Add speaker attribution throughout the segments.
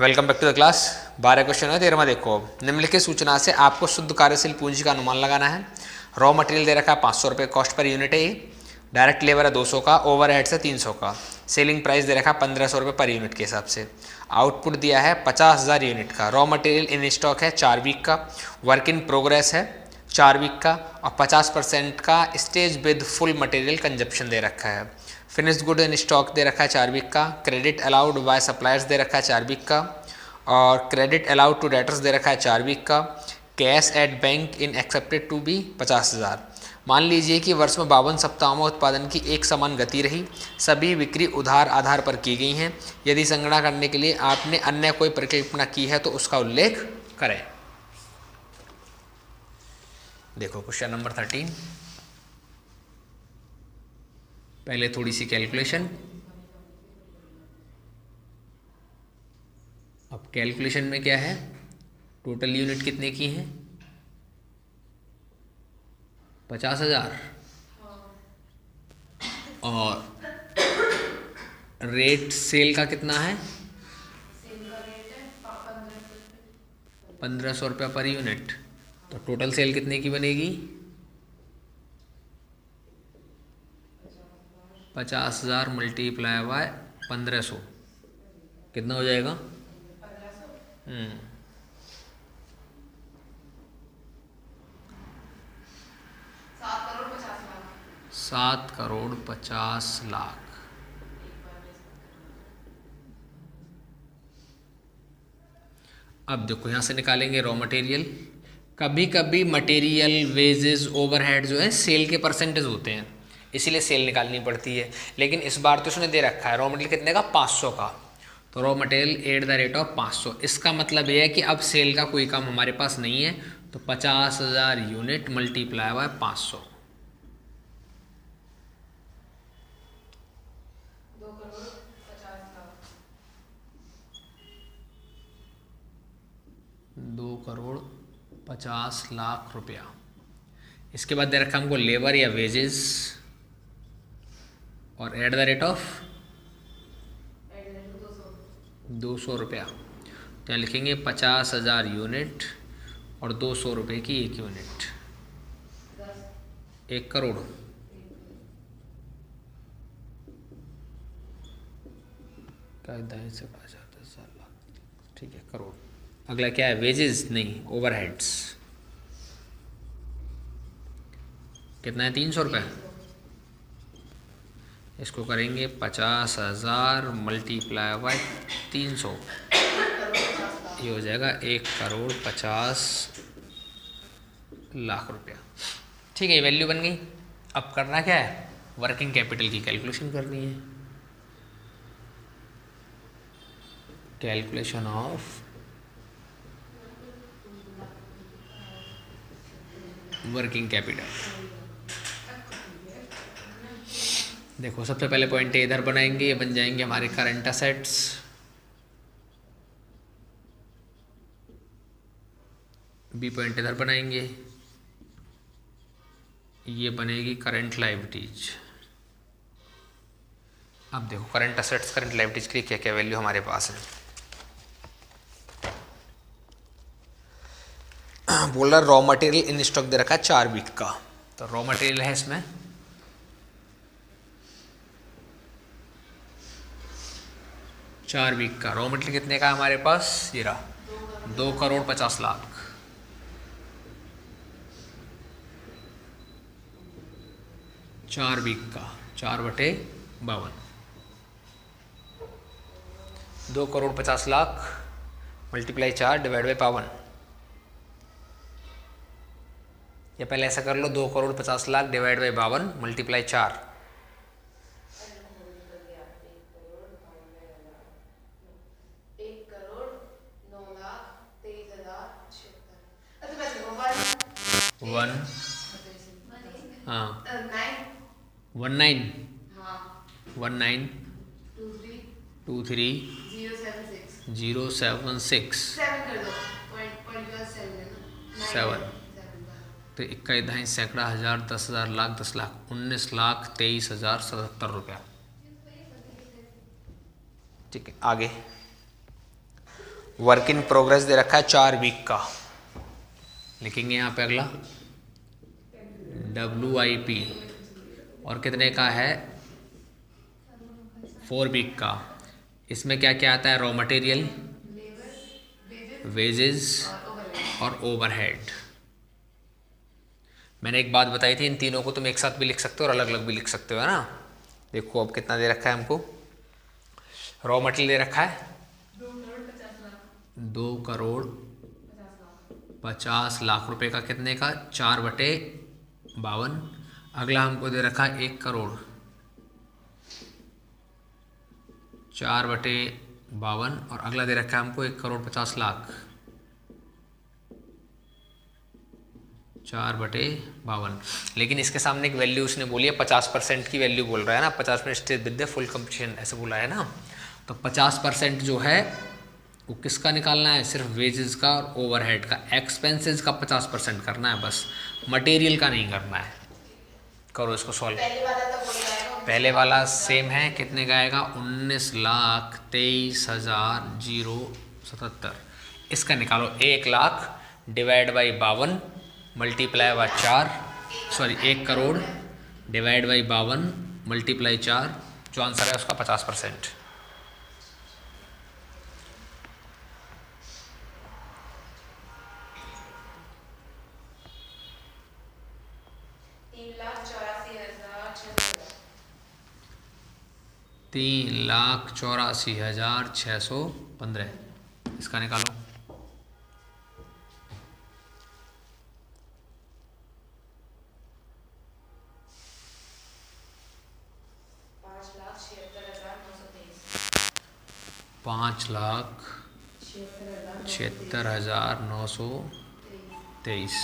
Speaker 1: Welcome back to the class. 12 question है 13वां देखो। निम्नलिखित सूचना से आपको शुद्ध कार्यशील पूंजी का अनुमान लगाना है। रॉ मटेरियल दे रखा है 500 रुपये कॉस्ट पर यूनिट है ये। डायरेक्ट लेबर है 200 का, ओवरहेड से 300 का। सेलिंग प्राइस दे रखा है 1500 रुपये पर यूनिट के हिसाब से। आउटपुट दिया है 50,000 यूनिट का। रॉ मटेरियल इन स्टॉक है 4 वीक का। वर्क इन प्रोग्रेस है 4 वीक का और 50% का stage with full material consumption दे रखा है। फिनिश्ड गुड इन स्टॉक दे रखा है 4 वीक का। क्रेडिट अलाउड बाय सप्लायर्स दे रखा है 4 वीक का और क्रेडिट अलाउड टू डेटर्स दे रखा है 4 वीक का। Cash at bank in accepted to be 50,000। मान लीजिए कि वर्ष में 52 सप्ताहों में उत्पादन की एक समान गति रही। सभी बिक्री उधार आधार पर की गई हैं। यदि संगणना करने के लिए आपने अन्य कोई परिकल्पना की है तो उसका उल्लेख करें। देखो क्वेश्चन नंबर 13। पहले थोड़ी सी कैलकुलेशन। अब कैलकुलेशन में क्या है, टोटल यूनिट कितने की हैं? 50,000 और रेट सेल का कितना है? 1500 रुपया पर यूनिट। तो टोटल सेल कितने की बनेगी? 50,000 मल्टीप्लाई बाय 1500 कितना हो जाएगा? 7 करोड़ 50 लाख। अब देखो यहाँ से निकालेंगे रॉ मटेरियल। कभी कभी मटेरियल वेजेस ओवरहेड जो है सेल के परसेंटेज होते हैं, इसीलिए सेल निकालनी पड़ती है। लेकिन इस बार तो उसने दे रखा है रॉ मटेरियल कितने का? 500 का। तो raw material at the rate of 500। इसका मतलब यह है कि अब सेल का कोई काम हमारे पास नहीं है। तो 50,000 unit multiply by 500 2 crore 50 lakh रुपया। इसके बाद दे रखा हमको लेबर या वेजेस और एट द रेट ऑफ 200 रुपया। तो यहाँ लिखेंगे 50,000 यूनिट और 200 रुपये की एक यूनिट। 1 करोड़। ठीक है, करोड़। अगला क्या है? वेजेस नहीं, ओवरहेड्स। कितना है? 300 रुपये। इसको करेंगे 50,000 मल्टीप्लाई बाय 300, ये हो जाएगा 1 करोड़ 50 लाख रुपया। ठीक है, ये वैल्यू बन गई। अब करना क्या है? वर्किंग कैपिटल की कैलकुलेशन करनी है। Calculation of working capital. देखो सबसे पहले पॉइंट इधर बनाएंगे, ये बन जाएंगे हमारे करंट असेट्स। बी पॉइंट इधर बनाएंगे, ये बनेगी करंट लायबिलिटीज। अब देखो करंट असेट्स करंट लायबिलिटीज के लिए क्या क्या वैल्यू हमारे पास है। बोल रहा रॉ मटेरियल इन स्टॉक दे रखा है 4 वीक का। तो रॉ मटेरियल है इसमें 4 वीक का। रॉ मटेरियल कितने का हमारे पास? ये रहा 2 करोड़ 50 लाख। चार वीक का 4/52 2 crore 50 lakh multiply 4 divide by 52। या पहले ऐसा कर लो, 2 crore 50 lakh divide by 52 multiply 4। One हाँ 19,076,076 तो 21 दहाई सैकड़ा हज़ार 10,000 लाख 10 लाख 19,23,077 रुपया। ठीक है, आगे वर्क इन प्रोग्रेस दे रखा है 4 वीक का, लिखेंगे यहाँ पे अगला WIP, और कितने का है 4 वीक का। इसमें क्या क्या आता है, रॉ मटेरियल, वेजेस और ओवरहेड। मैंने एक बात बताई थी, इन तीनों को तुम एक साथ भी लिख सकते हो और अलग अलग भी लिख सकते हो, है ना। देखो अब कितना दे रखा है हमको, रॉ मटेरियल दे रखा है 2,50,00,000 रुपए का, कितने का 4/52। अगला हमको दे रखा है 1,00,00,000, 4/52, और अगला दे रखा है हमको 1,50,00,000, 4/52। लेकिन इसके सामने एक वैल्यू उसने बोली है 50% की वैल्यू बोल रहा है ना, 50% विद द फुल कंपटीशन ऐसे बोला है ना। तो 50% जो है वो किसका निकालना है, सिर्फ वेजेस का और ओवरहेड का, एक्सपेंसेस का 50% करना है बस, मटेरियल का नहीं करना है। करो इसको सॉल्व। पहले वाला सेम है, कितने का आएगा 19,23,077। इसका निकालो 1,00,000 divide by 52 multiply by 4, sorry 1,00,00,000 divide by 52 multiply 4, जो आंसर है उसका 50%। $3,84,615, इसका निकालो। $5,76,923।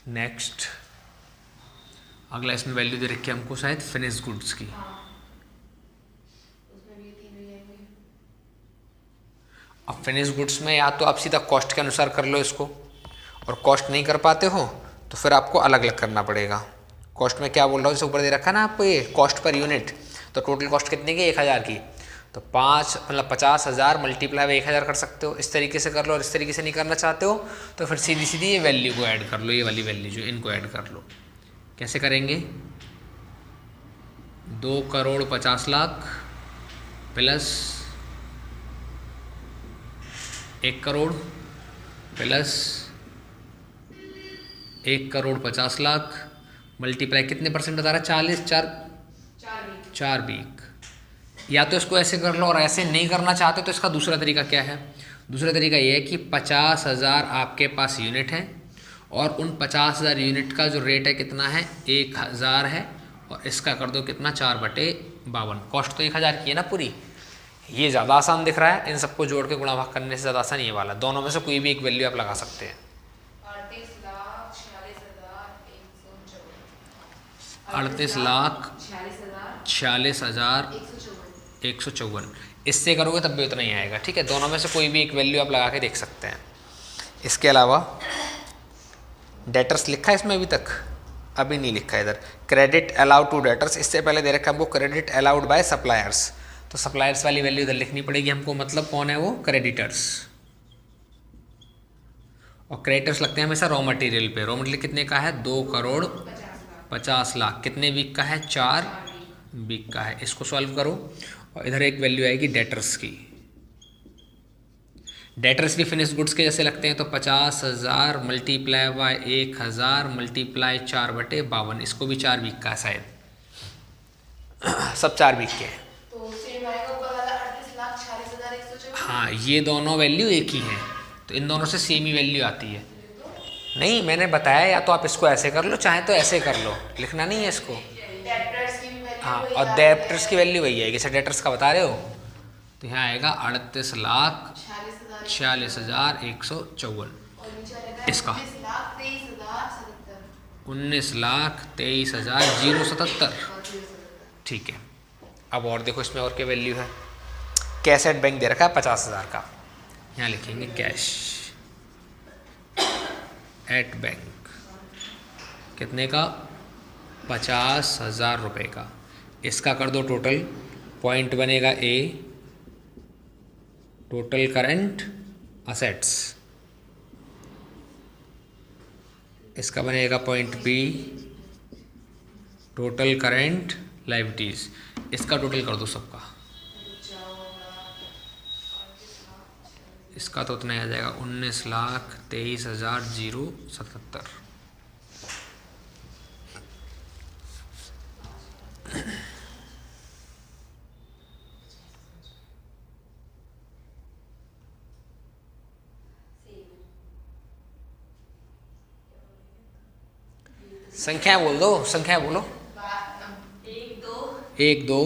Speaker 1: नेक्स्ट अगला, इसमें वैल्यू दे रखी है हमको शायद फिनिश गुड्स की। अब फिनिश गुड्स में या तो आप सीधा कॉस्ट के अनुसार कर लो इसको, और कॉस्ट नहीं कर पाते हो तो फिर आपको अलग अलग करना पड़ेगा। कॉस्ट में क्या बोल रहा हूँ, जैसे ऊपर दे रखा है ना आपको ये कॉस्ट पर यूनिट, तो टोटल कॉस्ट कितने की 1,000 की, तो 50,000 मल्टीप्लाई बाई 1,000 कर सकते हो। इस तरीके से कर लो, और इस तरीके से नहीं करना चाहते हो तो फिर सीधी सीधी ये वैल्यू को ऐड कर लो, ये वाली वैल्यू जो इनको ऐड कर लो। कैसे करेंगे, 2,50,00,000 प्लस 1,00,00,000 प्लस 1,50,00,000 मल्टीप्लाई कितने परसेंट बता रहा है, 4 वीक। या तो इसको ऐसे कर लो, और ऐसे नहीं करना चाहते तो इसका दूसरा तरीका क्या है, दूसरा तरीका ये है कि 50,000 आपके पास यूनिट है, और उन 50,000 यूनिट का जो रेट है कितना है 1,000 है, और इसका कर दो कितना 4/52। कॉस्ट तो 1,000 की है ना पूरी। ये ज़्यादा आसान दिख रहा है, इन सबको जोड़ के गुणा भाग करने से ज़्यादा आसान ये वाला। दोनों में से कोई भी एक वैल्यू आप लगा सकते हैं। 38,46,154। इससे करोगे तब भी उतना ही आएगा, ठीक है। दोनों में से कोई भी एक वैल्यू आप लगा के देख सकते हैं। इसके अलावा डेटर्स लिखा है इसमें अभी तक, अभी नहीं लिखा है इधर। क्रेडिट अलाउड टू डेटर्स, इससे पहले दे रखा है हमको क्रेडिट अलाउड बाय सप्लायर्स, तो सप्लायर्स वाली वैल्यू इधर लिखनी पड़ेगी हमको। मतलब कौन है वो, क्रेडिटर्स। और क्रेडिटर्स लगते हैं हमेशा रॉ मटेरियल पे। रॉ मटेरियल कितने का है 2,50,00,000, कितने वीक का है 4 वीक का है। इसको सॉल्व करो, और इधर एक वैल्यू आएगी डेटर्स की। डेटर्स भी फिनिश गुड्स के जैसे लगते हैं, तो 50,000 मल्टीप्लाई बाय 1,000 मल्टीप्लाई 4/52। इसको भी 4 वीक का है शायद, सब 4 वीक के हैं। हाँ, ये दोनों वैल्यू एक ही हैं, तो इन दोनों से सेम ही वैल्यू आती है। नहीं, मैंने बताया या तो आप इसको ऐसे कर लो, चाहे तो ऐसे कर लो, लिखना नहीं है इसको। हाँ, और डेटर्स की वैल्यू वही है, जैसे डेटर्स का बता रहे हो, तो यहाँ आएगा 38,46,154। इसका 19,23,077। ठीक है। अब और देखो इसमें और क्या वैल्यू है। कैश एट बैंक दे रखा है 50,000 का, यहाँ लिखेंगे कैश एट बैंक कितने का? 50,000 रुपये का। इसका कर दो टोटल, पॉइंट बनेगा ए, टोटल करंट असेट्स, इसका बनेगा point B, total current liabilities. इसका टोटल कर दो सबका, इसका तो उतना ही आ जाएगा 19,23,077। संख्या बोल दो, संख्या बोलो। 1 2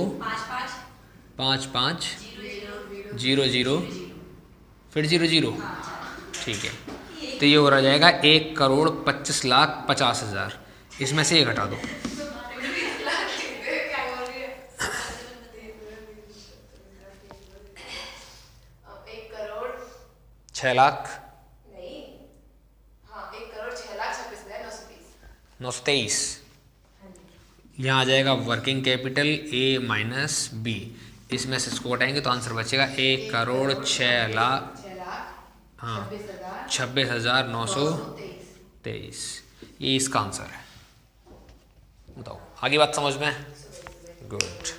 Speaker 1: 5 5 0 0 फिर 0 0। ठीक है, तो ये हो रहा जाएगा 1,25,50,000। इसमें से ये घटा दो। 6 लाख 923। यहाँ आ जाएगा working capital A minus B, इसमें से इसको घटाएंगे तो आंसर बचेगा 1,06,00,000, हाँ 26,923। ये इसका आंसर है। बताओ, आगे बात समझ में? गुड।